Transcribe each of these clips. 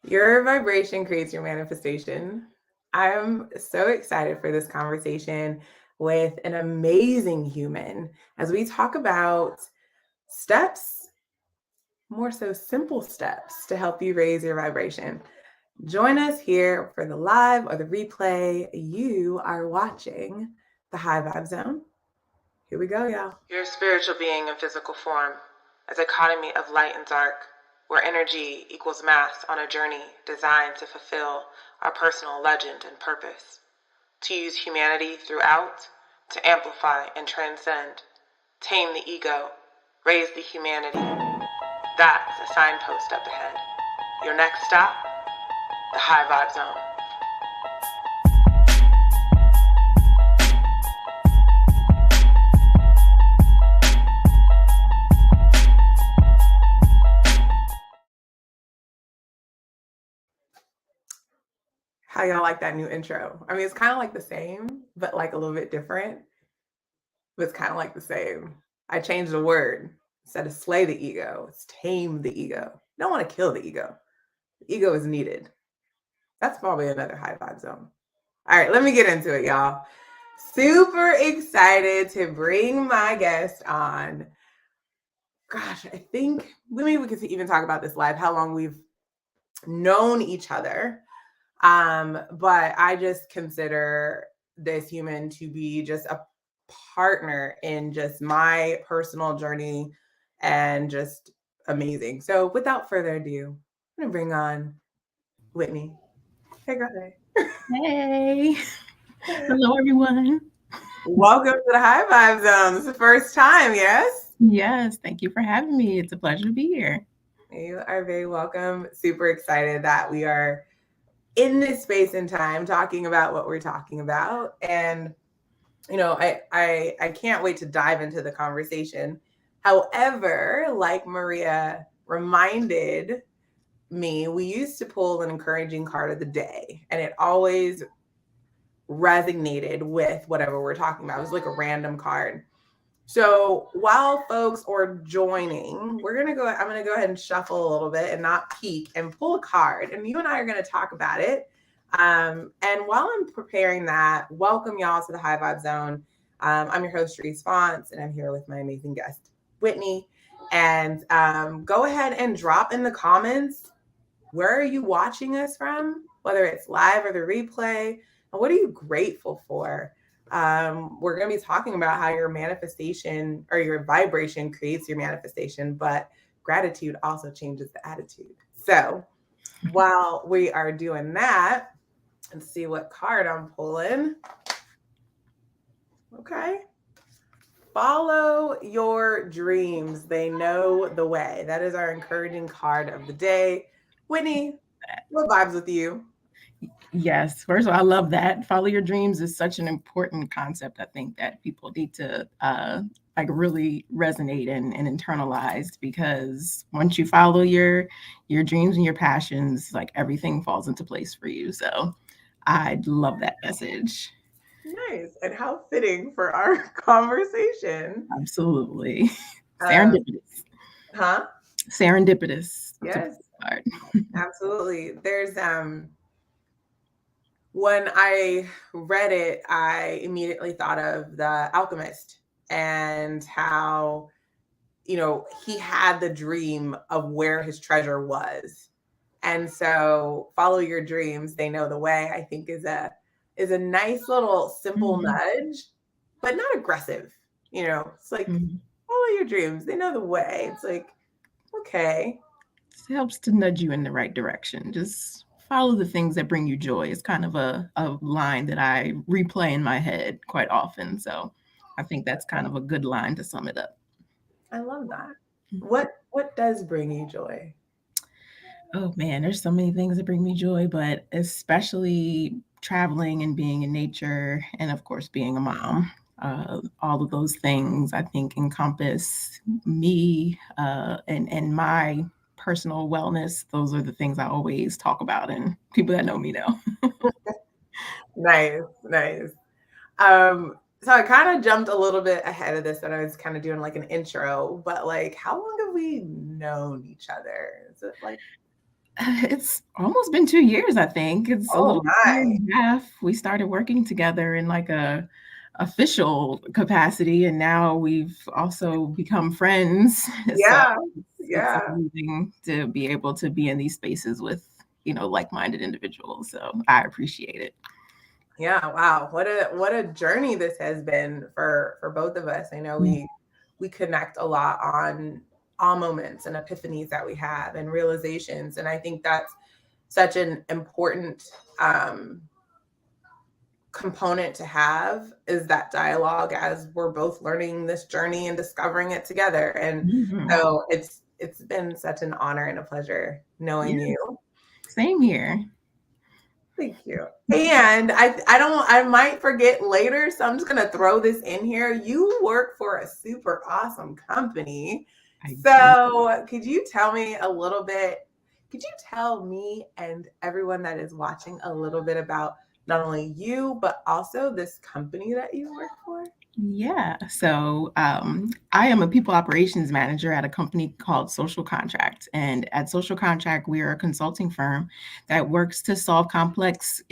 Your vibration creates your manifestation. I'm so excited for this conversation with an amazing human as we talk about steps, more so simple steps to help you raise your vibration. Join us here for the live or the replay. You are watching the High Vibe Zone. Here we go, y'all. You're a spiritual being in physical form, a dichotomy of light and dark, where energy equals mass on a journey designed to fulfill our personal legend and purpose, to use humanity throughout, to amplify and transcend, tame the ego, raise the humanity. That's a signpost up ahead. Your next stop, the High Vibe Zone. How y'all like that new intro? I mean, it's kind of like the same, but like a little bit different. But it's kind of like the same. I changed the word. Instead of slay the ego, it's tame the ego. You don't want to kill the ego. The ego is needed. That's probably another high vibe zone. All right, let me get into it, y'all. Super excited to bring my guest on. Gosh, I think maybe we could even talk about this live, how long we've known each other. But I just consider this human to be just a partner in just my personal journey and just amazing. So without further ado, I'm gonna bring on Whitney. Hey girl. Hey, hello everyone. Welcome to the High Vibe Zone. This is the first time, yes? Yes, thank you for having me. It's a pleasure to be here. You are very welcome. Super excited that we are in this space and time talking about what we're talking about. And I can't wait to dive into the conversation. However, like Maria reminded me, we used to pull an encouraging card of the day, and it always resonated with whatever we're talking about. It was like a random card. So while folks are joining, I'm gonna go ahead and shuffle a little bit and not peek and pull a card. And you and I are gonna talk about it. And while I'm preparing that, welcome y'all to the High Vibe Zone. I'm your host, Reese Fonts, and I'm here with my amazing guest, Whitney. And go ahead and drop in the comments, where are you watching us from, whether it's live or the replay, and what are you grateful for? We're going to be talking about how your manifestation or your vibration creates your manifestation, but gratitude also changes the attitude. So while we are doing that, let's see what card I'm pulling. Okay. Follow your dreams. They know the way. That is our encouraging card of the day. Whitney, what vibes with you? Yes, first of all, I love that. Follow your dreams is such an important concept. I think that people need to like really resonate and internalize, because once you follow your dreams and your passions, like everything falls into place for you. So I love that message. Nice. And how fitting for our conversation. Absolutely. Um, Serendipitous. huh? Serendipitous. That's a Yes, card. absolutely. There's when I read it, I immediately thought of the alchemist and how, he had the dream of where his treasure was. And so follow your dreams, they know the way, I think is a nice little simple Mhm. nudge, but not aggressive. It's like Mhm. follow your dreams, they know the way. It's like, okay. It helps to nudge you in the right direction. Just follow the things that bring you joy. It's kind of a line that I replay in my head quite often. So I think that's kind of a good line to sum it up. I love that. What does bring you joy? Oh man, there's so many things that bring me joy, but especially traveling and being in nature, and of course, being a mom. All of those things I think encompass me and my personal wellness. Those are the things I always talk about, and people that know me know. Nice, nice. So I kind of jumped a little bit ahead of this, and I was kind of doing like an intro, but like, how long have we known each other? Is it like It's almost been 2 years, I think. It's a Oh little year my. and a half. We started working together in like a official capacity, and now we've also become friends. So Yeah. it's Yeah. amazing to be able to be in these spaces with, like-minded individuals. So I appreciate it. Yeah, wow. What a journey this has been for both of us. I know Mm. we connect a lot on all moments and epiphanies that we have and realizations. And I think that's such an important um component to have, is that dialogue as we're both learning this journey and discovering it together. And Mhm. so it's been such an honor and a pleasure knowing Yeah, you. same here. Thank you. And I might forget later, so I'm just gonna throw this in here. You work for a super awesome company. I do. So could you tell me a little bit, could you tell me and everyone that is watching a little bit about not only you, but also this company that you work for? Yeah. So I am a people operations manager at a company called Social Contract. And at Social Contract, we are a consulting firm that works to solve complex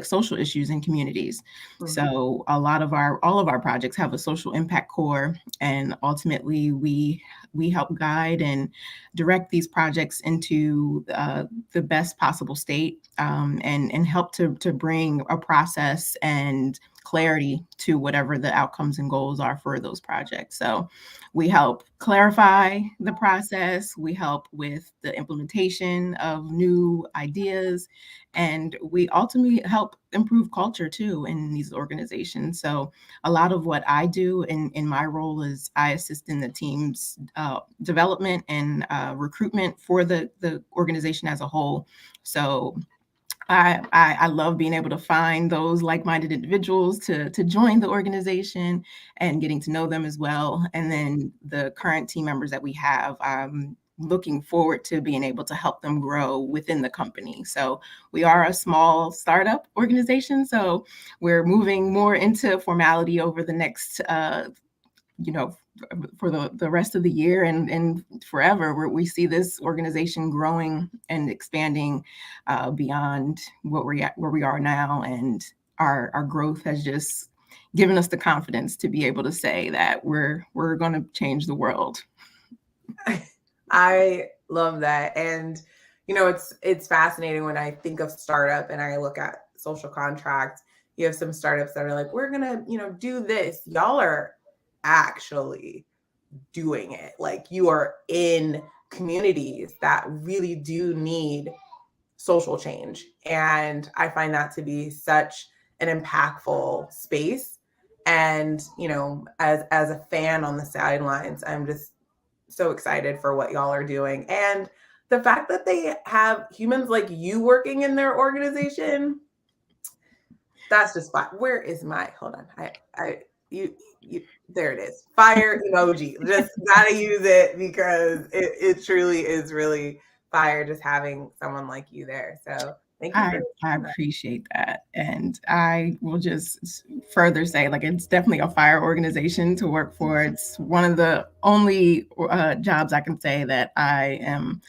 social issues in communities. Mhm. So all of our projects have a social impact core. And ultimately we help guide and direct these projects into the best possible state, and help to bring a process and clarity to whatever the outcomes and goals are for those projects. So we help clarify the process, we help with the implementation of new ideas, and we ultimately help improve culture too in these organizations. So a lot of what I do in my role is I assist in the team's development and recruitment for the organization as a whole. So I love being able to find those like-minded individuals to join the organization and getting to know them as well. And then the current team members that we have, I'm looking forward to being able to help them grow within the company. So we are a small startup organization, so we're moving more into formality over the next you know, for the rest of the year and forever, where we see this organization growing and expanding beyond where we are now, and our growth has just given us the confidence to be able to say that we're going to change the world. I love that. And it's fascinating when I think of startup and I look at social contracts. You have some startups that are like, we're gonna, do this. Y'all are actually doing it. Like you are in communities that really do need social change. And I find that to be such an impactful space. And, as a fan on the sidelines, I'm just so excited for what y'all are doing. And the fact that they have humans like you working in their organization, that's just fine. Where is my, hold on. You, there it is. Fire emoji. Just gotta use it because it truly is really fire just having someone like you there. So thank you for I that. appreciate that. And I will just further say, like, it's definitely a fire organization to work for. It's one of the only jobs I can say that I am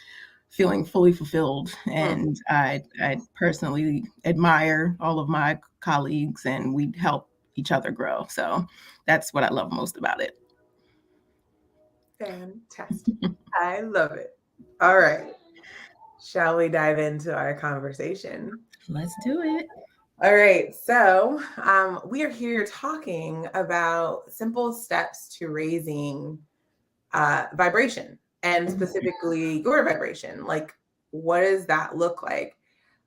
feeling fully fulfilled. Mm, And I personally admire all of my colleagues, and we help each other grow. So that's what I love most about it. fantastic. I love it. All right. Shall we dive into our conversation? Let's do it. All right, so we are here talking about simple steps to raising vibration, and specifically your vibration. Like, what does that look like?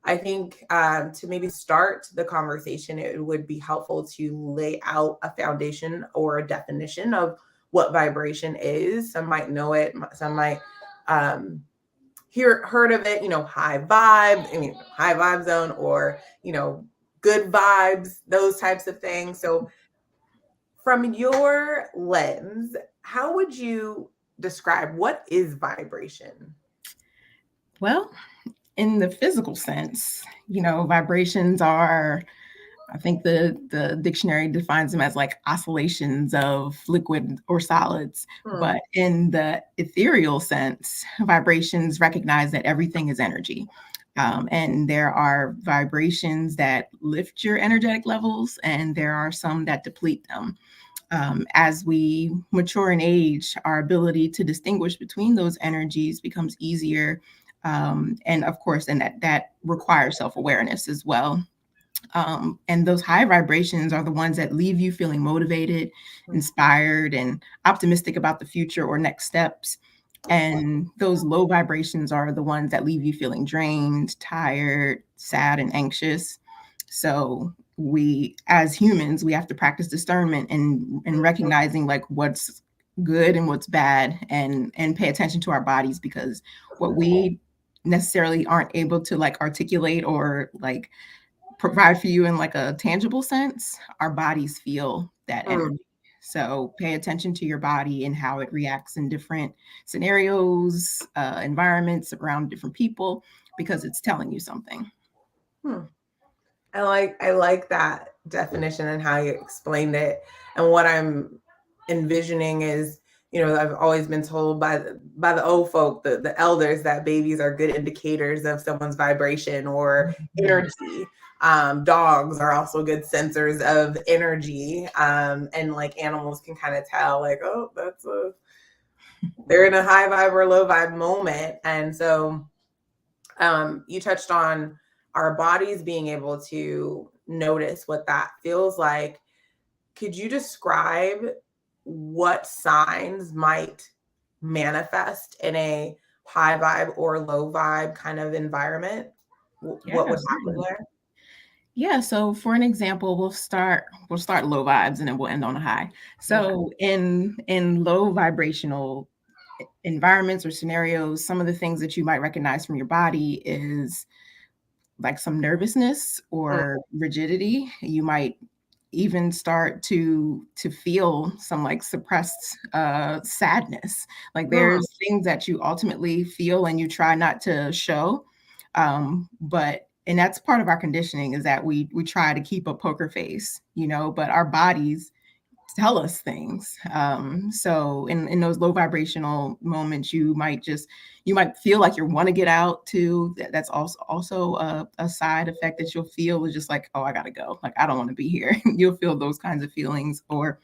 I think to maybe start the conversation, it would be helpful to lay out a foundation or a definition of what vibration is. Some might know it, some might um, heard of it, high vibe, high vibe zone, or, good vibes, those types of things. So from your lens, how would you describe what is vibration? Well, in the physical sense, vibrations are I think the dictionary defines them as like oscillations of liquid or solids. Hmm. But in the ethereal sense, vibrations recognize that everything is energy. And there are vibrations that lift your energetic levels, and there are some that deplete them. As we mature in age, our ability to distinguish between those energies becomes easier. And of course, and that requires self awareness as well. And those high vibrations are the ones that leave you feeling motivated, inspired, and optimistic about the future or next steps. And those low vibrations are the ones that leave you feeling drained, tired, sad, and anxious. So we, as humans, we have to practice discernment and recognizing like what's good and what's bad, and pay attention to our bodies, because what we necessarily aren't able to like articulate or like provide for you in like a tangible sense, our bodies feel that Hmm. energy. So pay attention to your body and how it reacts in different scenarios, environments, around different people, because it's telling you something. Hmm. I like that definition and how you explained it. And what I'm envisioning is, I've always been told by the old folk, the elders, that babies are good indicators of someone's vibration or energy. Dogs are also good sensors of energy. And like animals can kind of tell, like, oh, they're in a high vibe or low vibe moment. And so you touched on our bodies being able to notice what that feels like. Could you describe what signs might manifest in a high vibe or low vibe kind of environment? What Yeah, would happen certainly. there? Yeah, so for an example, we'll start low vibes and then we'll end on a high. Okay. So in low vibrational environments or scenarios, some of the things that you might recognize from your body is like some nervousness Mm, or rigidity. You might even start to feel some like suppressed sadness. Like mm, there's things that you ultimately feel and you try not to show. But and that's part of our conditioning, is that we try to keep a poker face, but our bodies tell us things. So in those low vibrational moments, you might feel like you want to get out too. That's also a side effect that you'll feel, is just like, oh, I gotta go. Like, I don't want to be here. You'll feel those kinds of feelings, or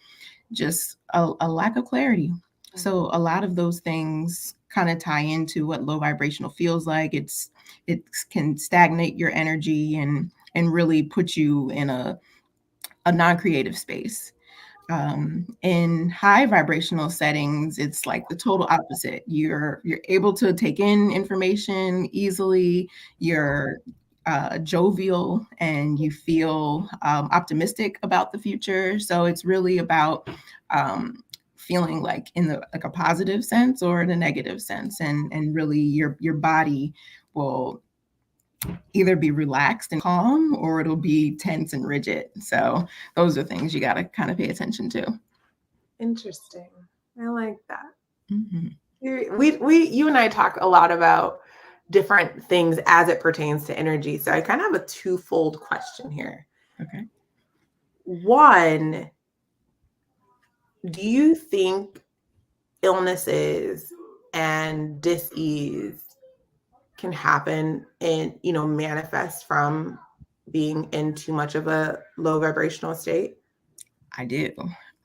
just a lack of clarity. So a lot of those things kind of tie into what low vibrational feels like. It can stagnate your energy and really put you in a non-creative space. In high vibrational settings, it's like the total opposite. You're able to take in information easily. You're jovial, and you feel optimistic about the future. So it's really about feeling like in the like a positive sense or in a negative sense, and really your body will either be relaxed and calm, or it'll be tense and rigid. So those are things you got to kind of pay attention to. interesting. I like that. Mhm. You and I talk a lot about different things as it pertains to energy. So I kind of have a twofold question here. Okay. One, do you think illnesses and dis-ease can happen and manifest from being in too much of a low vibrational state? I do.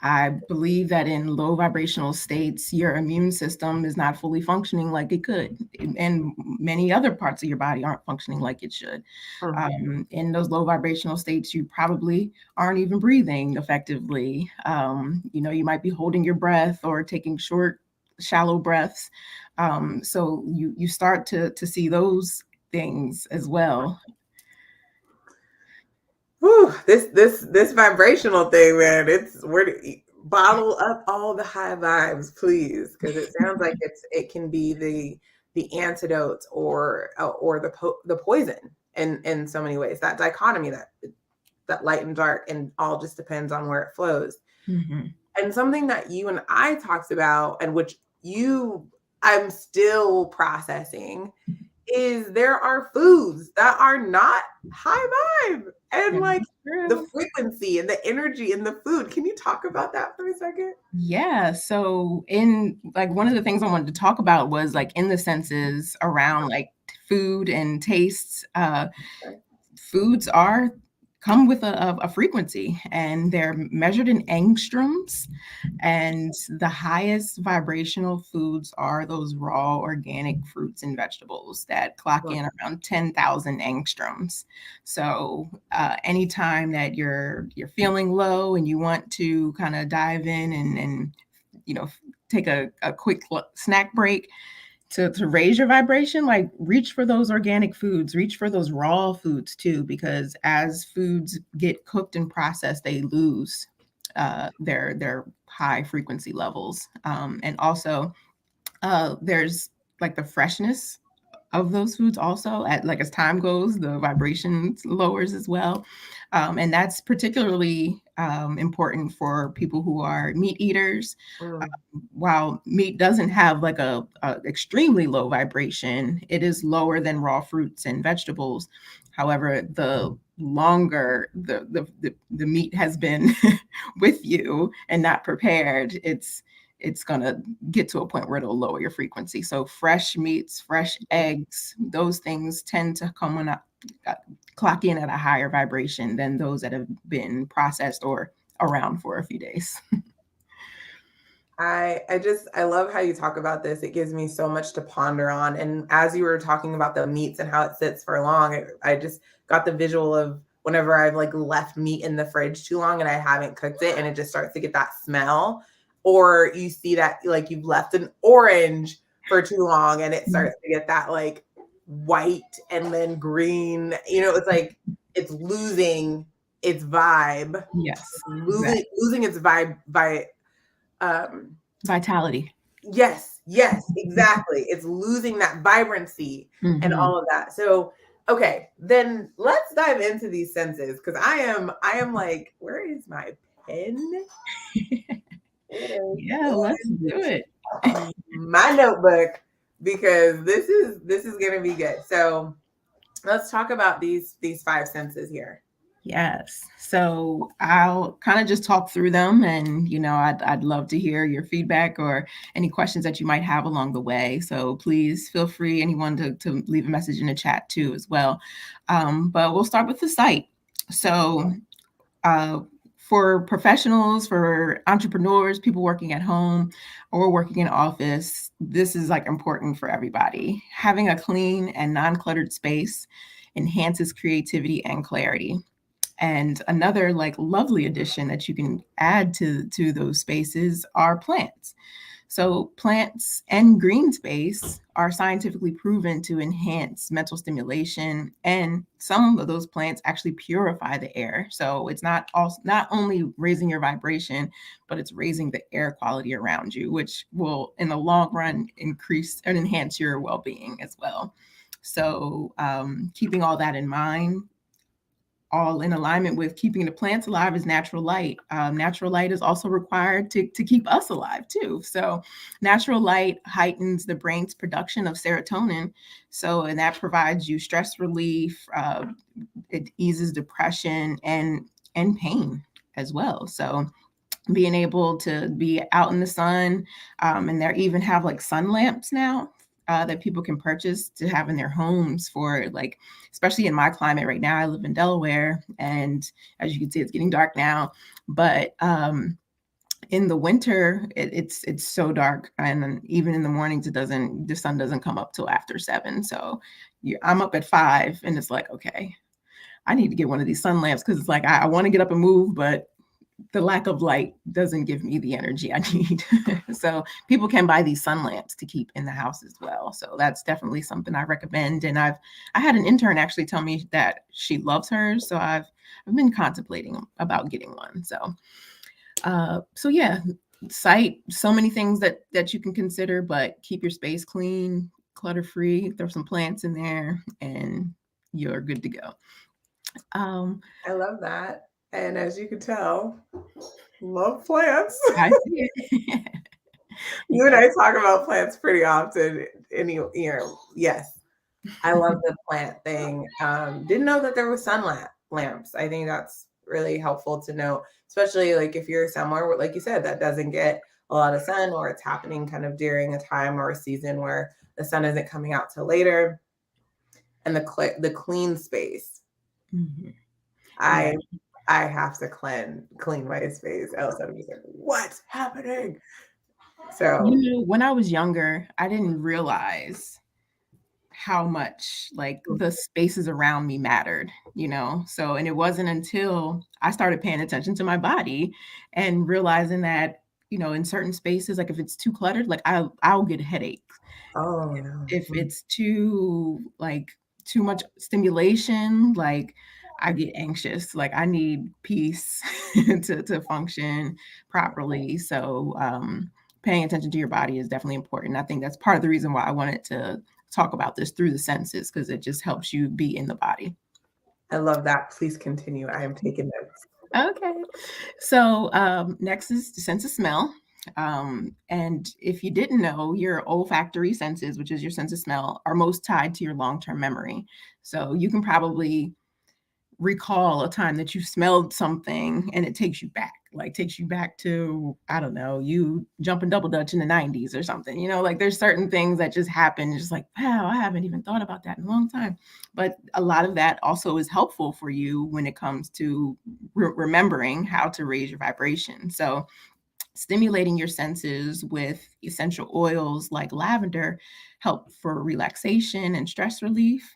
I believe that in low vibrational states, your immune system is not fully functioning like it could, and many other parts of your body aren't functioning like it should. Mm. In those low vibrational states, you probably aren't even breathing effectively. You might be holding your breath or taking short, shallow breaths. So you start to see those things as well. Whew, this vibrational thing, man. Bottle up all the high vibes, please, because it sounds like it can be the antidote or the poison in so many ways. That dichotomy, that light and dark, and all just depends on where it flows. Mhm. And something that you and I talked about, and which I'm still processing, is there are foods that are not high vibe. and like That's the true. frequency and the energy in the food. Can you talk about that for a second? Yeah. So in like one of the things I wanted to talk about was like in the senses around like food and tastes. Foods are come with a frequency and they're measured in angstroms, and the highest vibrational foods are those raw organic fruits and vegetables that clock in around 10,000 angstroms. So anytime that you're feeling low and you want to kind of dive in and you know take a quick snack break to raise your vibration, like reach for those organic foods, reach for those raw foods too, because as foods get cooked and processed, they lose their high frequency levels. And also, there's like the freshness of those foods also at like as time goes the vibrations lowers as well, and that's particularly important for people who are meat eaters. Mm. While meat doesn't have like a extremely low vibration, it is lower than raw fruits and vegetables. However, the longer the meat has been with you and not prepared, it's gonna get to a point where it'll lower your frequency. So fresh meats, fresh eggs, those things tend to come on clock in at a higher vibration than those that have been processed or around for a few days. I love how you talk about this. It gives me so much to ponder on. And as you were talking about the meats and how it sits for long, I just got the visual of whenever I've like left meat in the fridge too long and I haven't cooked it and it just starts to get that smell. Or you see that like you've left an orange for too long and it starts to get that like white and then green. It's like it's losing its vibe, Yes, losing its vibe by vitality. yes, exactly. It's losing that vibrancy and all of that. So, okay, then let's dive into these senses because I am like, where is my pen? Yeah, let's do it. My notebook because this is gonna be good. So let's talk about these five senses here. Yes. So I'll kind of just talk through them, and I'd love to hear your feedback or any questions that you might have along the way. So please feel free, anyone, to leave a message in the chat too as well. But we'll start with the sight. So uh, for professionals, for entrepreneurs, people working at home or working in office, this is like important for everybody. Having a clean and non-cluttered space enhances creativity and clarity. And another like lovely addition that you can add to those spaces are plants. So plants and green space are scientifically proven to enhance mental stimulation, and some of those plants actually purify the air. So it's not only raising your vibration, but it's raising the air quality around you, which will in the long run increase and enhance your well-being as well. So keeping all that in mind, all in alignment with keeping the plants alive, is natural light. Natural light is also required to keep us alive too. So natural light heightens the brain's production of serotonin. And that provides you stress relief. It eases depression and pain as well. So being able to be out in the sun, and they even have like sun lamps now that people can purchase to have in their homes for like, especially in my climate right now. I live in Delaware, and as you can see, it's getting dark now. But in the winter, it's so dark, and then even in the mornings, the sun doesn't come up till after 7. So I'm up at 5, and it's like, okay, I need to get one of these sun lamps because it's like I want to get up and move, but the lack of light doesn't give me the energy I need. So people can buy these sun lamps to keep in the house as well. So that's definitely something I recommend. And I had an intern actually tell me that she loves hers. So I've been contemplating about getting one. So yeah, sight, so many things that you can consider, but keep your space clean, clutter free, throw some plants in there, and you're good to go. I love that. And as you can tell, love plants. I see it. You and I talk about plants pretty often. Yes, I love the plant thing. Didn't know that there was sun lamps. I think that's really helpful to know, especially like if you're somewhere where, like you said, that doesn't get a lot of sun, or it's happening kind of during a time or a season where the sun isn't coming out till later. And the clean space. Mm-hmm. I have to clean my space, else I'm just like, what's happening? So when I was younger, I didn't realize how much like the spaces around me mattered, so, and it wasn't until I started paying attention to my body and realizing that, in certain spaces, like if it's too cluttered, like I'll get headaches. oh no. If it's too much stimulation, like I get anxious, like I need peace to function properly. So paying attention to your body is definitely important. I think that's part of the reason why I wanted to talk about this through the senses, because it just helps you be in the body. I love that. Please continue. I am taking notes. Okay. So next is the sense of smell. And if you didn't know, your olfactory senses, which is your sense of smell, are most tied to your long-term memory. So you can probably recall a time that you smelled something and it takes you back to, I don't know, you jumping double dutch in the 90s or something, like there's certain things that just happen, just like, wow, I haven't even thought about that in a long time. But a lot of that also is helpful for you when it comes to remembering how to raise your vibration. So stimulating your senses with essential oils like lavender help for relaxation and stress relief.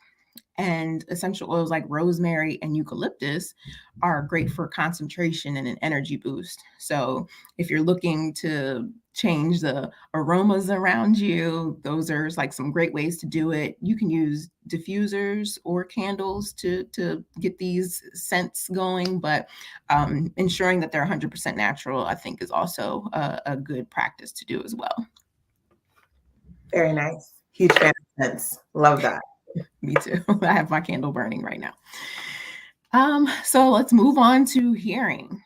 And essential oils like rosemary and eucalyptus are great for concentration and an energy boost. So if you're looking to change the aromas around you, those are like some great ways to do it. You can use diffusers or candles to get these scents going, but ensuring that they're 100% natural, I think, is also a good practice to do as well. Very nice. Huge fan of scents. Love that. Me too. I have my candle burning right now. So let's move on to hearing.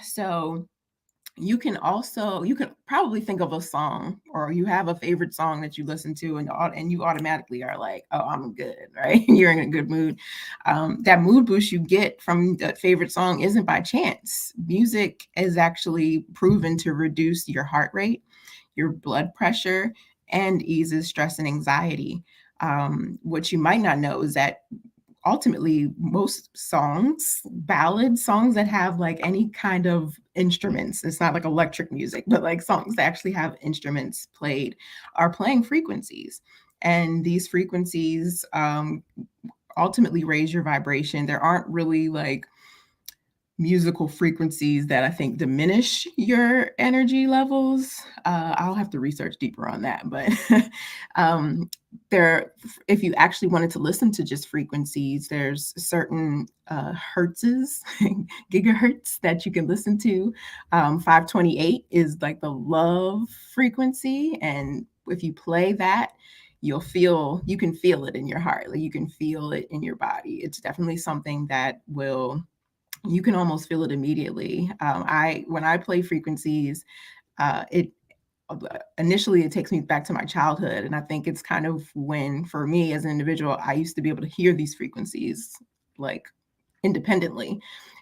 So you can probably think of a song, or you have a favorite song that you listen to, and you automatically are like, oh, I'm good, right? You're in a good mood. That mood boost you get from that favorite song isn't by chance. Music is actually proven to reduce your heart rate, your blood pressure, and eases stress and anxiety. What you might not know is that ultimately most songs, ballad songs that have like any kind of instruments, it's not like electric music, but like songs that actually have instruments played, are playing frequencies. And these frequencies ultimately raise your vibration. There aren't really like musical frequencies that I think diminish your energy levels. I'll have to research deeper on that, but if you actually wanted to listen to just frequencies, there's certain hertzes, gigahertz that you can listen to. 528 is like the love frequency, and if you play that, you can feel it in your heart, like you can feel it in your body. It's definitely something that you can almost feel it immediately. When I play frequencies, it initially it takes me back to my childhood, and I think it's kind of when, for me as an individual, I used to be able to hear these frequencies like independently.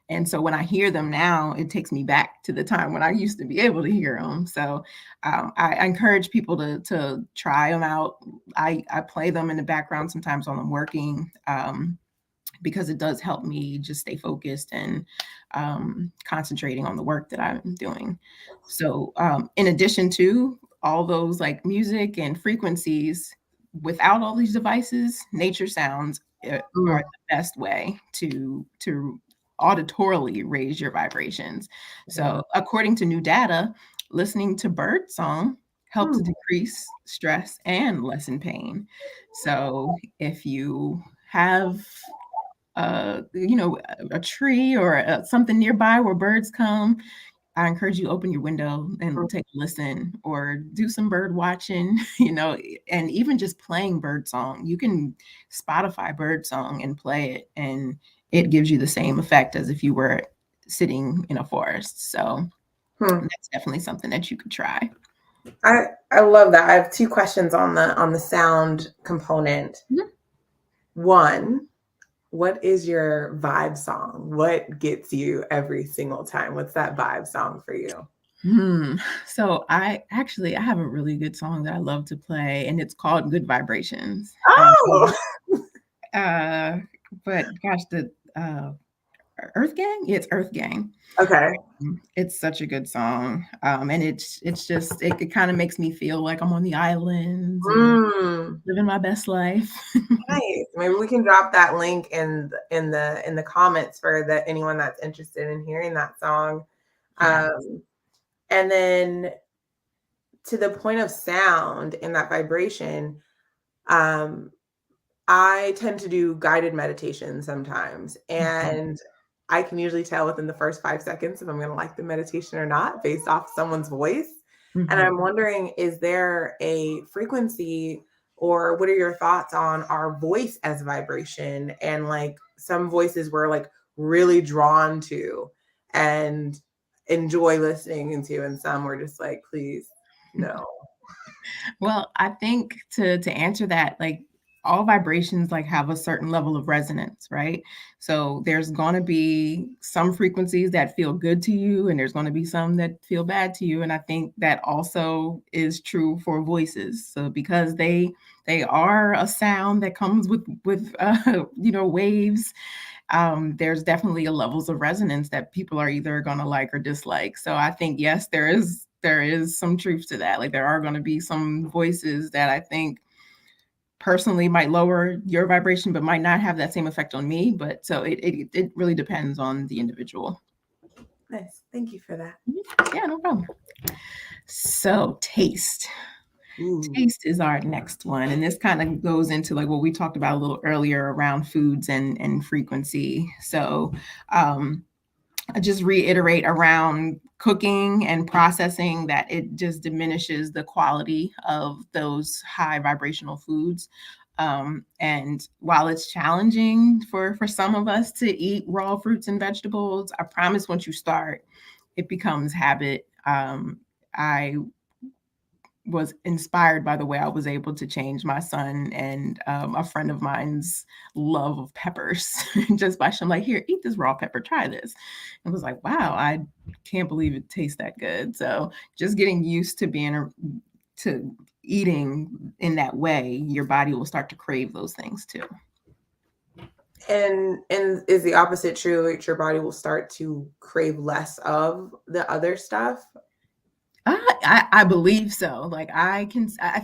And so when I hear them now, it takes me back to the time when I used to be able to hear them. So I encourage people to try them out. I play them in the background sometimes while I'm working. Because it does help me just stay focused and concentrating on the work that I'm doing. So in addition to all those like music and frequencies, without all these devices, nature sounds are the best way to auditorily raise your vibrations. So according to new data, listening to bird song helps decrease stress and lessen pain. So if you have a tree or something nearby where birds come, I encourage you to open your window and take a listen, or do some bird watching, and even just playing bird song. You can Spotify bird song and play it, and it gives you the same effect as if you were sitting in a forest. So that's definitely something that you could try. I love that. I have two questions on the sound component. Mm-hmm. One, what is your vibe song? What gets you every single time? What's that vibe song for you? So I have a really good song that I love to play, and it's called Good Vibrations. Oh, Uh, but gosh, the Earth Gang? Yeah, it's Earth Gang. okay. It's such a good song. And it's just it kind of makes me feel like I'm on the islands and Mm, living my best life. nice. Maybe we can drop that link in the comments for anyone that's interested in hearing that song. Yeah. And then to the point of sound and that vibration, um, I tend to do guided meditation sometimes, Mhm. and I can usually tell within the first 5 seconds if I'm going to like the meditation or not based off someone's voice. And Mhm. I'm wondering, is there a frequency or what are your thoughts on our voice as vibration? And like some voices we're like really drawn to and enjoy listening into, and some we're just like, please, no. Well, I think to answer that, like all vibrations like have a certain level of resonance, right? So there's going to be some frequencies that feel good to you and there's going to be some that feel bad to you, and I think that also is true for voices. So because they are a sound that comes with waves, there's definitely a levels of resonance that people are either going to like or dislike. So I think yes, there is some truth to that. Like there are going to be some voices that I think personally might lower your vibration, but might not have that same effect on me. But so it really depends on the individual. Nice. Thank you for that. Yeah, no problem. So taste. Ooh. Taste is our next one. And this kind of goes into like what we talked about a little earlier around foods and frequency. So I just reiterate around cooking and processing that it just diminishes the quality of those high vibrational foods. And while it's challenging for some of us to eat raw fruits and vegetables, I promise once you start, it becomes habit. I was inspired by the way I was able to change my son and a friend of mine's love of peppers just by I'm like, here, eat this raw pepper, try this. And was like, wow, I can't believe it tastes that good. So just getting used to to eating in that way, your body will start to crave those things too. And is the opposite true? Like your body will start to crave less of the other stuff? I believe so. Like I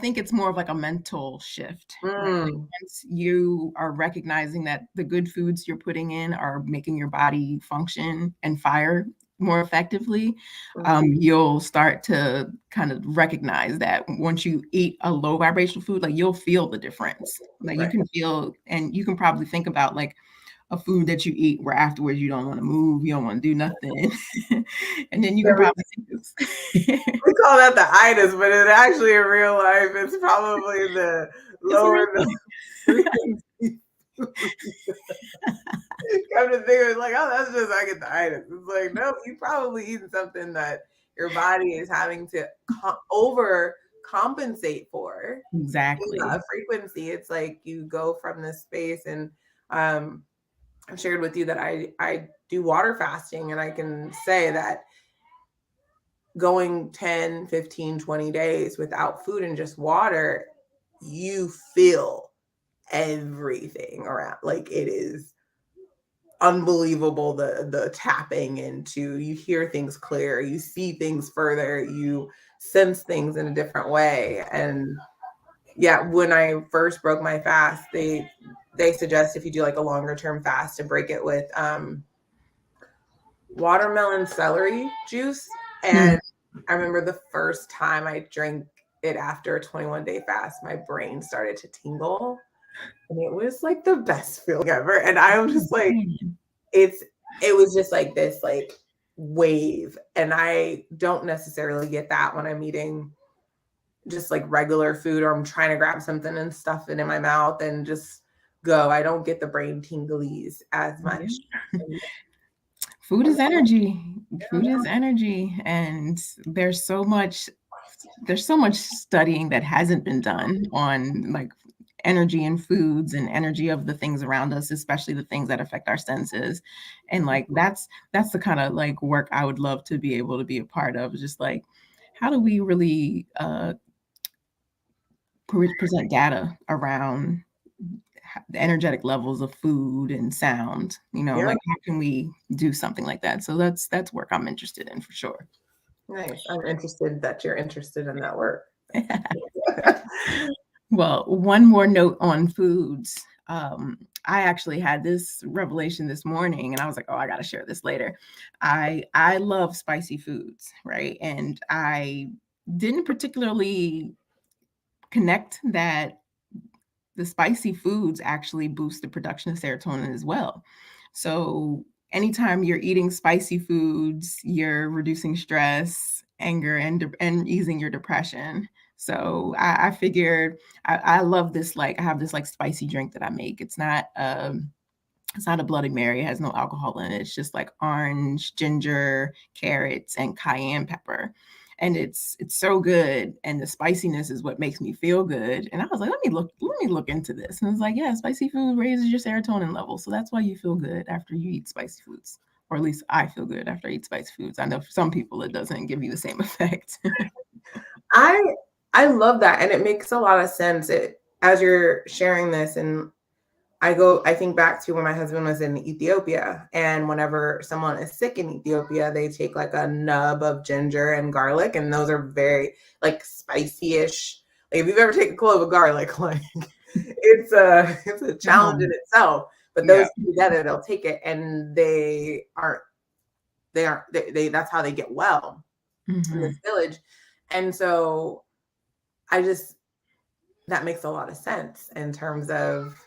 think it's more of like a mental shift, right? Like Mm, once you are recognizing that the good foods you're putting in are making your body function and fire more effectively, mhm, you'll start to kind of recognize that once you eat a low vibrational food, like you'll feel the difference. Like you right. can feel, and you can probably think about like a food that you eat where afterwards you don't want to move, you don't want to do nothing. And then you Yeah, can probably think this. we call that the itis, but it actually in real life, it's probably the It's a real lower the thing. frequency. Come to think of it, like, oh, that's just I get the itis. It's like, no, you probably eating something that your body is having to over compensate for. Exactly. Yeah, frequency. It's like you go from this space, and um, I've shared with you that I do water fasting, and I can say that going 10, 15, 20 days without food and just water, you feel everything around. Like it is unbelievable the tapping into, you hear things clear, you see things further, you sense things in a different way. And yeah, when I first broke my fast, they suggest if you do like a longer term fast to break it with watermelon celery juice. Mm, And I remember the first time I drank it after a 21-day fast, my brain started to tingle. And it was like the best feeling ever. And I'm just like, man. it's it was just like this like wave. And I don't necessarily get that when I'm eating just like regular food, or I'm trying to grab something and stuff it in my mouth and just go. I don't get the brain tinglies as Yeah. much. Food is energy. Food Yeah. is energy. And there's so much studying that hasn't been done on like energy in foods and energy of the things around us, especially the things that affect our senses. And like that's the kind of like work I would love to be able to be a part of. Just like how do we really present data around the energetic levels of food and sound, Yeah. like how can we do something like that? So that's work I'm interested in for sure. Nice. I'm interested that you're interested in that work. Well, one more note on foods. I actually had this revelation this morning and I was like, oh, I got to share this later. I love spicy foods, right? And I didn't particularly connect that the spicy foods actually boost the production of serotonin as well. So anytime you're eating spicy foods, you're reducing stress, anger, and easing your depression. So I figured I love this. Like I have this like spicy drink that I make. It's not a Bloody Mary. It has no alcohol in it. It's just like orange, ginger, carrots, and cayenne pepper. And it's so good. And the spiciness is what makes me feel good. And I was like, let me look into this. And it's like, yeah, spicy food raises your serotonin level. So that's why you feel good after you eat spicy foods. Or at least I feel good after I eat spicy foods. I know for some people it doesn't give you the same effect. I love that. And it makes a lot of sense as you're sharing this. And I think back to when my husband was in Ethiopia, and whenever someone is sick in Ethiopia, they take like a nub of ginger and garlic, and those are very like spicy-ish. Like if you've ever taken a clove of garlic, like it's a challenge in itself. But those two together, they'll take it, and they that's how they get well in this village. And so that makes a lot of sense in terms of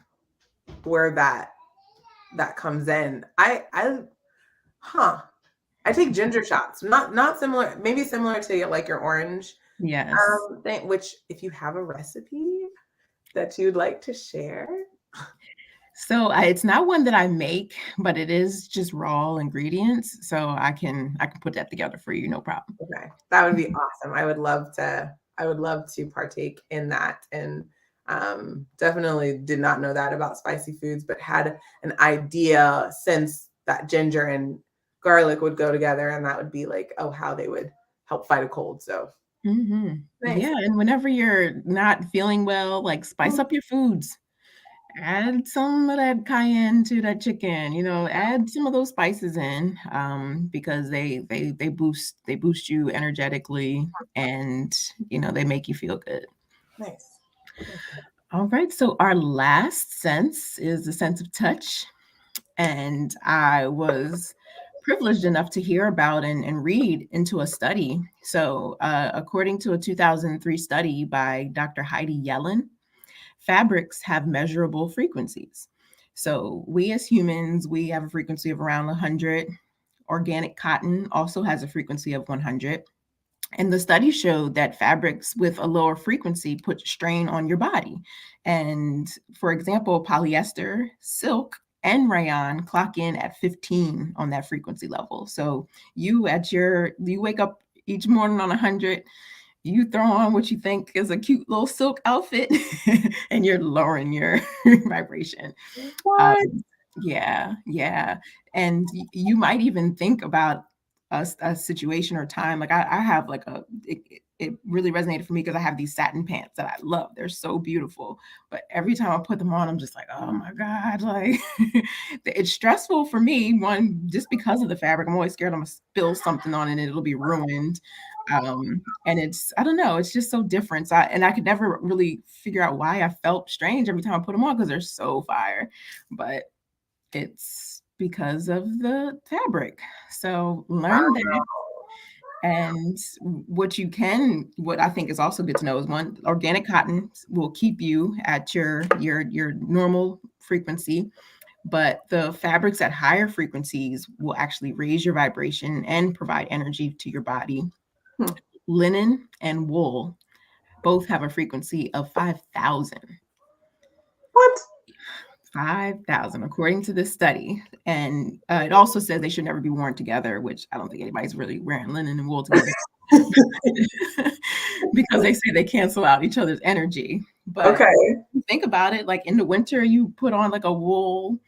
where that comes in. I take ginger shots, not similar, maybe similar to like your orange thing, which if you have a recipe that you'd like to share. So it's not one that I make, but it is just raw ingredients. So I can put that together for you, no problem. Okay, that would be awesome. I would love to partake in that. And definitely did not know that about spicy foods, but had an idea since that ginger and garlic would go together, and that would be like, oh, how they would help fight a cold. So nice. Yeah, and whenever you're not feeling well, like spice up your foods. Add some of that cayenne to that chicken, add some of those spices in, because they boost you energetically, and they make you feel good. Nice. All right, so our last sense is the sense of touch, and I was privileged enough to hear about and read into a study. So according to a 2003 study by Dr. Heidi Yellen, fabrics have measurable frequencies. So we as humans, we have a frequency of around 100. Organic cotton also has a frequency of 100. And the study showed that fabrics with a lower frequency put strain on your body. And for example, polyester, silk, and rayon clock in at 15 on that frequency level. So you wake up each morning on 100, you throw on what you think is a cute little silk outfit and you're lowering your vibration. Yeah. And you might even think about a situation or time. Like I have like it really resonated for me because I have these satin pants that I love. They're so beautiful. But every time I put them on, I'm just like, oh my God, like it's stressful for me. One, just because of the fabric. I'm always scared I'm gonna spill something on it and it'll be ruined. And I don't know, it's just so different. And I could never really figure out why I felt strange every time I put them on because they're so fire. But it's because of the fabric. So learn that. And what I think is also good to know is one, organic cotton will keep you at your normal frequency, but the fabrics at higher frequencies will actually raise your vibration and provide energy to your body. Linen and wool both have a frequency of 5,000. What? 5,000, according to this study. And it also says they should never be worn together, which I don't think anybody's really wearing linen and wool together because they say they cancel out each other's energy. But Okay. think about it, like in the winter, you put on like a wool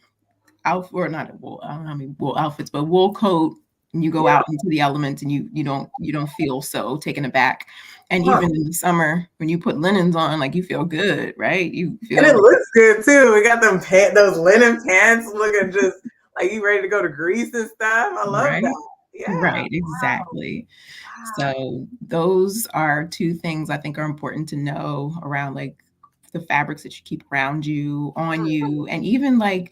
outfit, or not a wool, I don't know how many wool outfits, but wool coat, and you go Yeah. out into the elements and you don't feel so taken aback. And Huh. even in the summer, when you put linens on, like you feel good, right? You And it feel looks good too. We got those linen pants looking just like you ready to go to Greece and stuff. I love right. that. Yeah. Right, exactly. Wow. So those are two things I think are important to know around like the fabrics that you keep around you, on you, and even like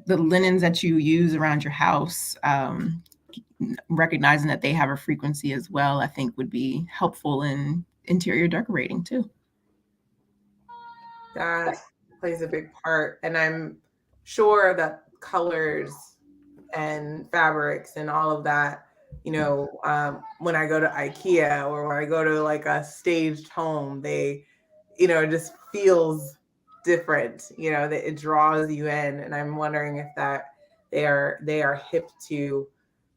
the linens that you use around your house. Recognizing that they have a frequency as well, I think would be helpful in interior decorating too. That plays a big part. And I'm sure that colors and fabrics and all of that, when I go to IKEA or when I go to like a staged home, it just feels different, that it draws you in. And I'm wondering if that they are hip to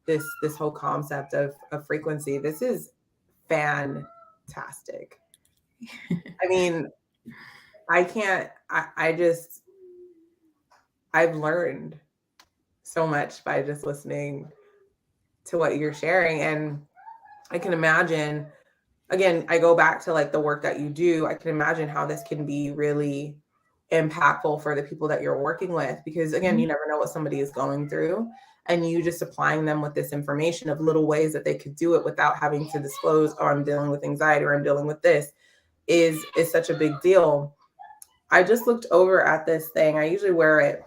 this whole concept of frequency. This is fantastic. I mean, I can't, I just, I've learned so much by just listening to what you're sharing. And I can imagine, again, I go back to like the work that you do. I can imagine how this can be really impactful for the people that you're working with, because again, you never know what somebody is going through. And you just supplying them with this information of little ways that they could do it without having to disclose, oh, I'm dealing with anxiety or I'm dealing with this is such a big deal. I just looked over at this thing. I usually wear it.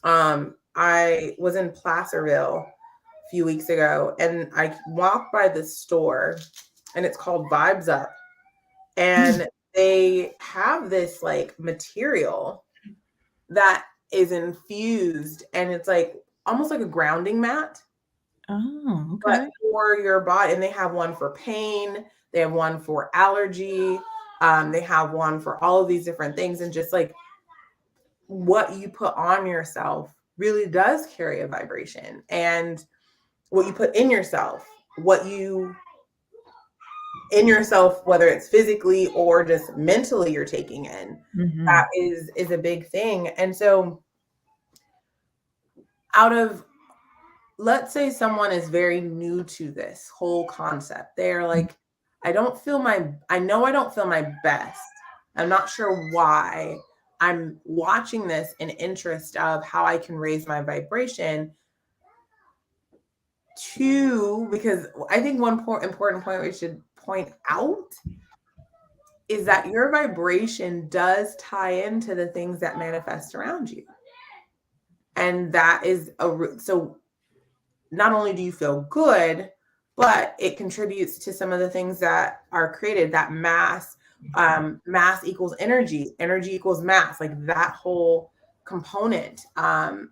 I was in Placerville a few weeks ago and I walked by this store and it's called Vibes Up. And they have this like material that is infused and it's like almost like a grounding mat, Oh, but okay. for your body. And they have one for pain, they have one for allergy, they have one for all of these different things. And just like what you put on yourself really does carry a vibration. And what you put in yourself, whether it's physically or just mentally you're taking in, Mm-hmm. that is a big thing. And so out of, let's say someone is very new to this whole concept, they're like, I know I don't feel my best, I'm not sure why, I'm watching this in interest of how I can raise my vibration. Two, because I think one important point we should point out is that your vibration does tie into the things that manifest around you. And that is so not only do you feel good, but it contributes to some of the things that are created, that mass equals energy equals mass, like that whole component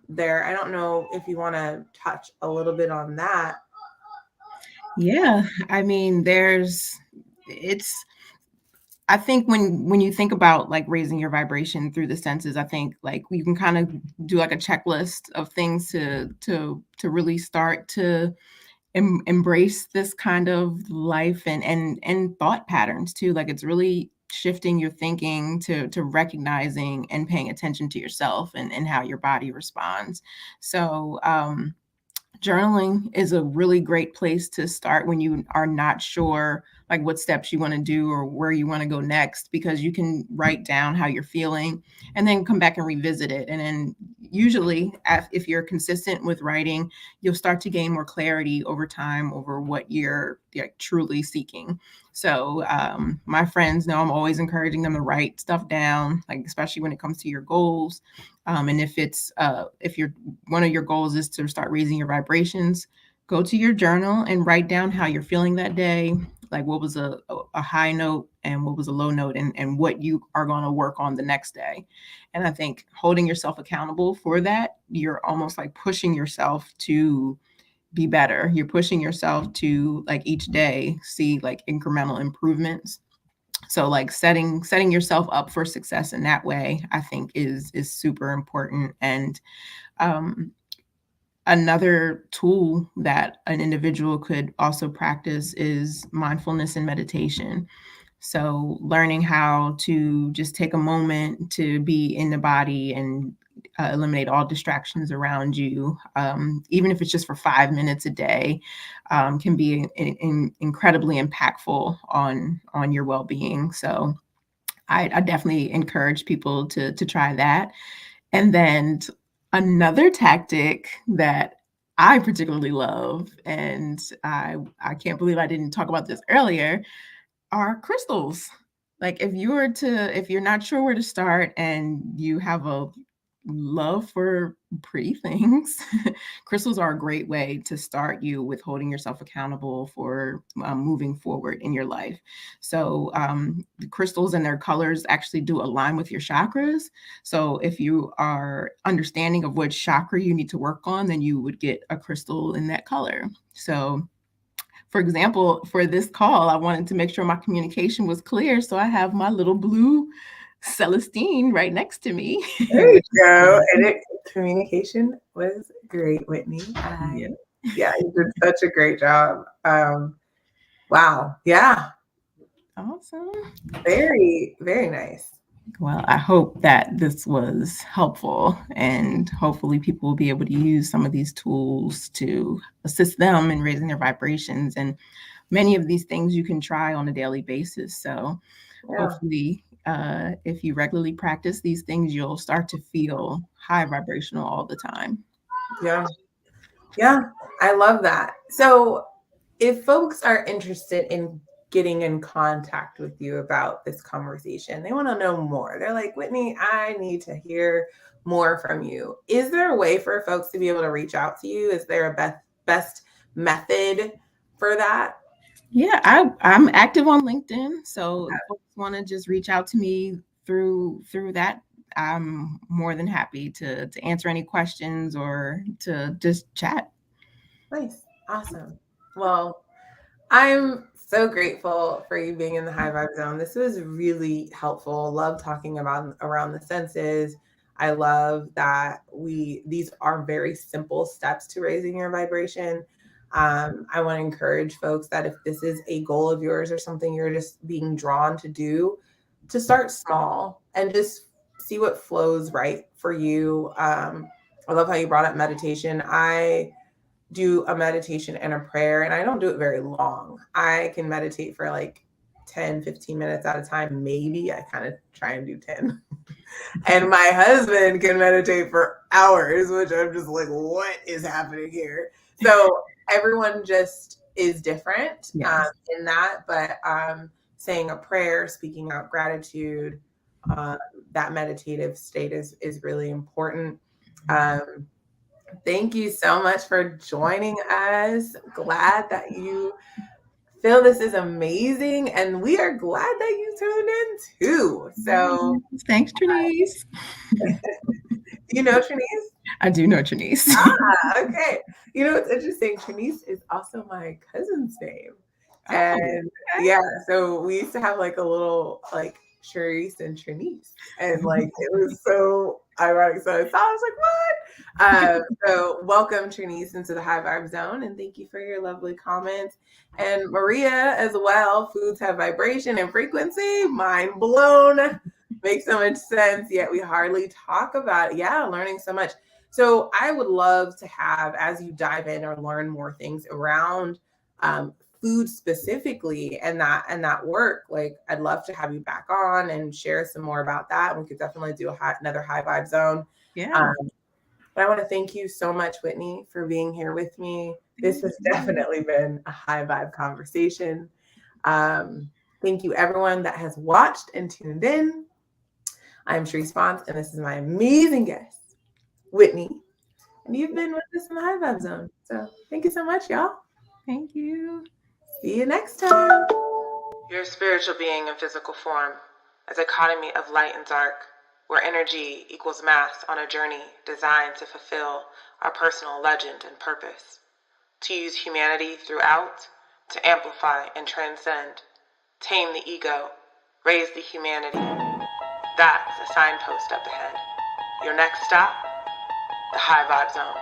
there. I don't know if you want to touch a little bit on that. Yeah, I mean, it's I think when you think about like raising your vibration through the senses, I think like you can kind of do like a checklist of things to really start to embrace this kind of life and thought patterns too. Like it's really shifting your thinking to recognizing and paying attention to yourself and how your body responds. So journaling is a really great place to start when you are not sure like what steps you want to do or where you want to go next, because you can write down how you're feeling and then come back and revisit it. And then usually if you're consistent with writing, you'll start to gain more clarity over time over what you're like truly seeking. So my friends know I'm always encouraging them to write stuff down, like especially when it comes to your goals. And if you're one of your goals is to start raising your vibrations, go to your journal and write down how you're feeling that day, like what was a high note and what was a low note, and what you are going to work on the next day. And I think holding yourself accountable for that, you're almost like pushing yourself to be better. You're pushing yourself to like each day see like incremental improvements. So like setting yourself up for success in that way, I think is super important. And um another tool that an individual could also practice is mindfulness and meditation. So learning how to just take a moment to be in the body and eliminate all distractions around you, even if it's just for 5 minutes a day, can be incredibly impactful on your well-being. So I definitely encourage people to try that. And then another tactic that I particularly love, and I can't believe I didn't talk about this earlier, are crystals. Like if you're not sure where to start and you have a love for pretty things, crystals are a great way to start you with holding yourself accountable for moving forward in your life. So the crystals and their colors actually do align with your chakras. So if you are understanding of which chakra you need to work on, then you would get a crystal in that color. So for example, for this call, I wanted to make sure my communication was clear. So I have my little blue Celestine right next to me. There you go. And communication was great, Whitney. Yeah. Yeah, you did such a great job. Wow. Yeah. Awesome. Very, very nice. Well, I hope that this was helpful, and hopefully people will be able to use some of these tools to assist them in raising their vibrations. And many of these things you can try on a daily basis. So hopefully, if you regularly practice these things, you'll start to feel high vibrational all the time. Yeah. Yeah. I love that. So if folks are interested in getting in contact with you about this conversation, they want to know more. They're like, Whitney, I need to hear more from you. Is there a way for folks to be able to reach out to you? Is there a best method for that? Yeah, I'm active on LinkedIn. So if folks want to just reach out to me through that, I'm more than happy to answer any questions or to just chat. Nice. Awesome. Well, I'm so grateful for you being in the high vibe zone. This was really helpful. Love talking about around the senses. I love that these are very simple steps to raising your vibration. I want to encourage folks that if this is a goal of yours or something you're just being drawn to do, to start small and just see what flows right for you. I love how you brought up meditation. I do a meditation and a prayer, and I don't do it very long. I can meditate for like 10, 15 minutes at a time. Maybe I kind of try and do 10. And my husband can meditate for hours, which I'm just like, what is happening here? So everyone just is different Yes. in that, but saying a prayer, speaking out gratitude, that meditative state is really important. Thank you so much for joining us. Glad that you feel this is amazing, and we are glad that you tuned in too. So, thanks, Trinice. you know Trinice? I do know Trinice. Okay. You know what's interesting? Trinice is also my cousin's name. And okay. yeah, so we used to have like a little like Charisse and Trinice. And like it was so ironic. So I was like, what? So welcome Trinice into the High Vibe Zone. And thank you for your lovely comments. And Maria as well. Foods have vibration and frequency. Mind blown. Makes so much sense. Yet we hardly talk about it. Yeah, learning so much. So I would love to have, as you dive in or learn more things around food specifically and that work, like I'd love to have you back on and share some more about that. We could definitely do another high vibe zone. Yeah. But I want to thank you so much, Whitney, for being here with me. This has definitely been a high vibe conversation. Thank you, everyone that has watched and tuned in. I'm Charisse Font, and this is my amazing guest, Whitney. And you've been with us in the High Vibe Zone. So thank you so much, y'all. Thank you. See you next time. You're a spiritual being in physical form, a dichotomy of light and dark, where energy equals mass on a journey designed to fulfill our personal legend and purpose, to use humanity throughout, to amplify and transcend, tame the ego, raise the humanity. That's a signpost up ahead. Your next stop, the High Vibe Zone.